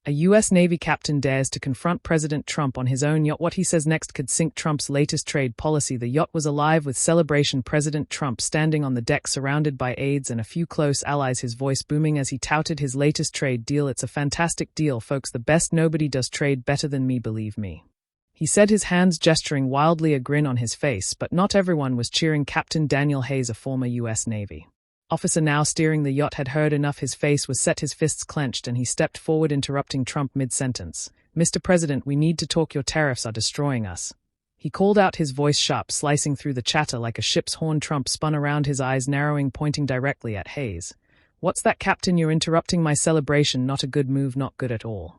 A U.S. Navy captain dares to confront President Trump on his own yacht. What he says next could sink Trump's latest trade policy. The yacht was alive with celebration. President Trump standing on the deck surrounded by aides and a few close allies, his voice booming as he touted his latest trade deal. It's a fantastic deal, folks, the best. Nobody does trade better than me, believe me. He said, his hands gesturing wildly, a grin on his face, but not everyone was cheering. Captain Daniel Hayes, a former U.S. Navy officer now steering the yacht, had heard enough. His face was set, his fists clenched, and he stepped forward, interrupting Trump mid-sentence. "Mr. President, we need to talk. Your tariffs are destroying us." He called out, his voice sharp, slicing through the chatter like a ship's horn. Trump spun around, his eyes narrowing, pointing directly at Hayes. "What's that, Captain? You're interrupting my celebration. Not a good move, not good at all."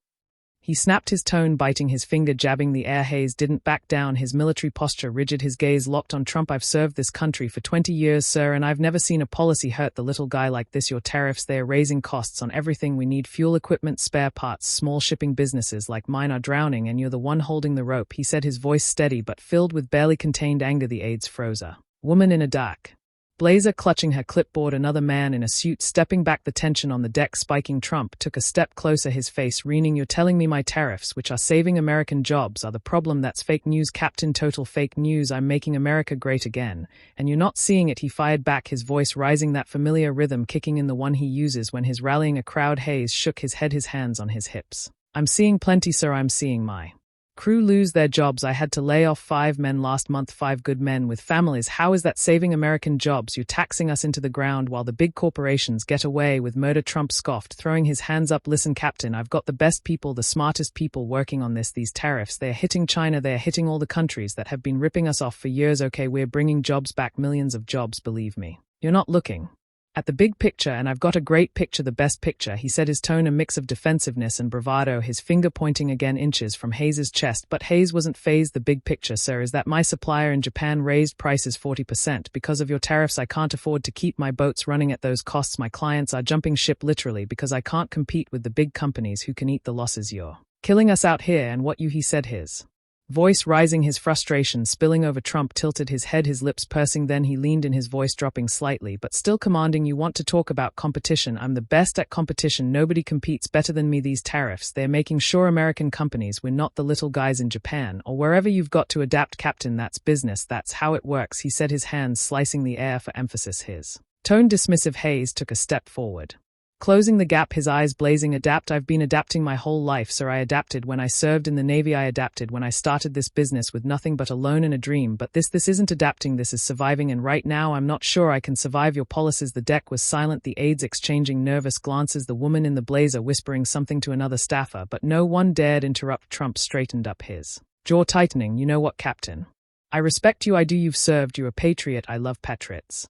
He snapped, his tone biting, his finger jabbing the air. Hayes didn't back down, his military posture rigid, his gaze locked on Trump. "I've served this country for 20 years, sir, and I've never seen a policy hurt the little guy like this. Your tariffs, they are raising costs on everything we need: fuel, equipment, spare parts. Small shipping businesses like mine are drowning, and you're the one holding the rope," he said, his voice steady but filled with barely contained anger. The aides froze. A woman in a dark blazer clutching her clipboard, another man in a suit stepping back, the tension on the deck spiking. Trump took a step closer, his face wreathing. "You're telling me my tariffs, which are saving American jobs, are the problem? That's fake news, Captain, total fake news. I'm making America great again, and you're not seeing it," he fired back, his voice rising, that familiar rhythm kicking in, the one he uses when he's rallying a crowd. Hayes shook his head, his hands on his hips. "I'm seeing plenty, sir. I'm seeing my crew lose their jobs. I had to lay off 5 men last month, 5 good men with families. How is that saving American jobs? You're taxing us into the ground while the big corporations get away with murder." Trump scoffed, throwing his hands up. "Listen, Captain, I've got the best people, the smartest people working on this. These tariffs, they are hitting China, they are hitting all the countries that have been ripping us off for years. Okay, we're bringing jobs back, millions of jobs, believe me. You're not looking at the big picture, and I've got a great picture, the best picture," he said, his tone a mix of defensiveness and bravado, his finger pointing again inches from Hayes's chest. But Hayes wasn't fazed. "The big picture, sir, is that my supplier in Japan raised prices 40%. Because of your tariffs, I can't afford to keep my boats running at those costs. My clients are jumping ship literally because I can't compete with the big companies who can eat the losses. You're killing us out here, and what you," he said, his voice rising, his frustration spilling over. Trump tilted his head, his lips pursing, then he leaned in, his voice dropping slightly but still commanding. "You want to talk about competition? I'm the best at competition. Nobody competes better than me. These tariffs, they're making sure American companies, we're not the little guys in Japan or wherever. You've got to adapt, Captain. That's business. That's how it works," he said, his hands slicing the air for emphasis, his tone dismissive. Hayes took a step forward, closing the gap, his eyes blazing. "Adapt? I've been adapting my whole life, sir. I adapted when I served in the Navy. I adapted when I started this business with nothing but a loan and a dream. But this isn't adapting, this is surviving, and right now I'm not sure I can survive your policies." The deck was silent, the aides exchanging nervous glances, the woman in the blazer whispering something to another staffer, but no one dared interrupt. Trump straightened up, his jaw tightening. "You know what, Captain? I respect you, I do. You've served, you're a patriot. I love patriots.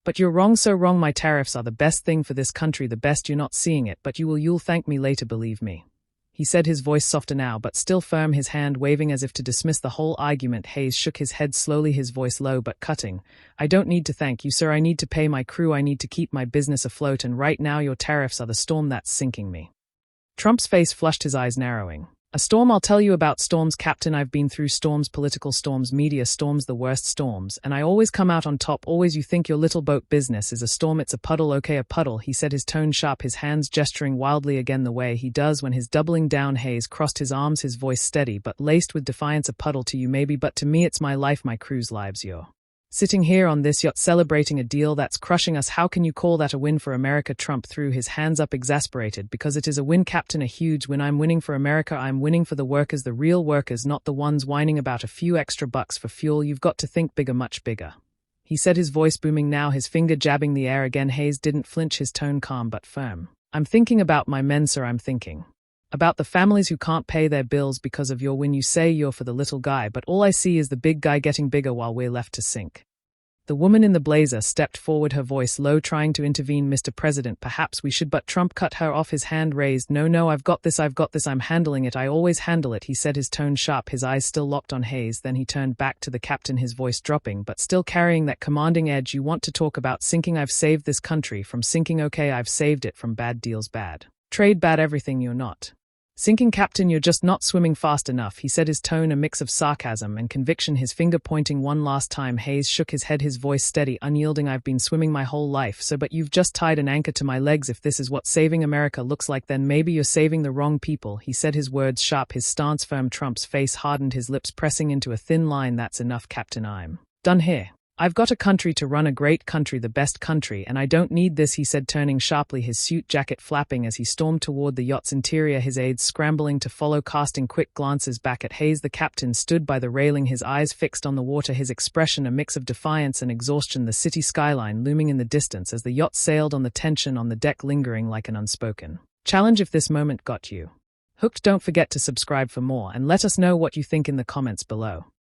But you're wrong, so wrong. My tariffs are the best thing for this country, the best. You're not seeing it, but you'll thank me later, believe me," he said, his voice softer now but still firm, his hand waving as if to dismiss the whole argument. Hayes shook his head slowly, his voice low but cutting. "I don't need to thank you, sir. I need to pay my crew. I need to keep my business afloat, and right now your tariffs are the storm that's sinking me." Trump's face flushed, his eyes narrowing. "A storm? I'll tell you about storms, Captain. I've been through storms, political storms, media storms, the worst storms, and I always come out on top. Always. You think your little boat business is a storm, it's a puddle. Okay, a puddle," he said, his tone sharp, his hands gesturing wildly again the way he does when he's doubling down. Hayes crossed his arms, his voice steady but laced with defiance. "A puddle to you maybe, but to me it's my life, my crew's lives. You're sitting here on this yacht celebrating a deal that's crushing us. How can you call that a win for America?" Trump threw his hands up, exasperated. "Because it is a win, Captain, a huge win. I'm winning for America. I'm winning for the workers, the real workers, not the ones whining about a few extra bucks for fuel. You've got to think bigger, much bigger," he said, his voice booming now, his finger jabbing the air again. Hayes didn't flinch, his tone calm but firm. "I'm thinking about my men, sir. I'm thinking about the families who can't pay their bills because of your win. You say you're for the little guy, but all I see is the big guy getting bigger while we're left to sink." The woman in the blazer stepped forward, her voice low, trying to intervene. "Mr. President, perhaps we should," but Trump cut her off, his hand raised. No, I've got this, I'm handling it. I always handle it," he said, his tone sharp, his eyes still locked on Hayes. Then he turned back to the captain, his voice dropping, but still carrying that commanding edge. "You want to talk about sinking? I've saved this country from sinking. Okay, I've saved it from bad deals, bad trade, bad everything. You're not Sinking captain, you're just not swimming fast enough, he said, his tone a mix of sarcasm and conviction, his finger pointing one last time. Hayes shook his head, his voice steady, unyielding. I've been swimming my whole life, but you've just tied an anchor to my legs. If this is what saving America looks like, then maybe you're saving the wrong people, he said, his words sharp, his stance firm. Trump's face hardened, his lips pressing into a thin line. That's enough, Captain. I'm done here. I've got a country to run, a great country, the best country, and I don't need this, he said, turning sharply, his suit jacket flapping as he stormed toward the yacht's interior, his aides scrambling to follow, casting quick glances back at Hayes. The captain stood by the railing, his eyes fixed on the water, his expression a mix of defiance and exhaustion, the city skyline looming in the distance as the yacht sailed on, the tension on the deck lingering like an unspoken challenge. If this moment got you hooked, don't forget to subscribe for more, and let us know what you think in the comments below.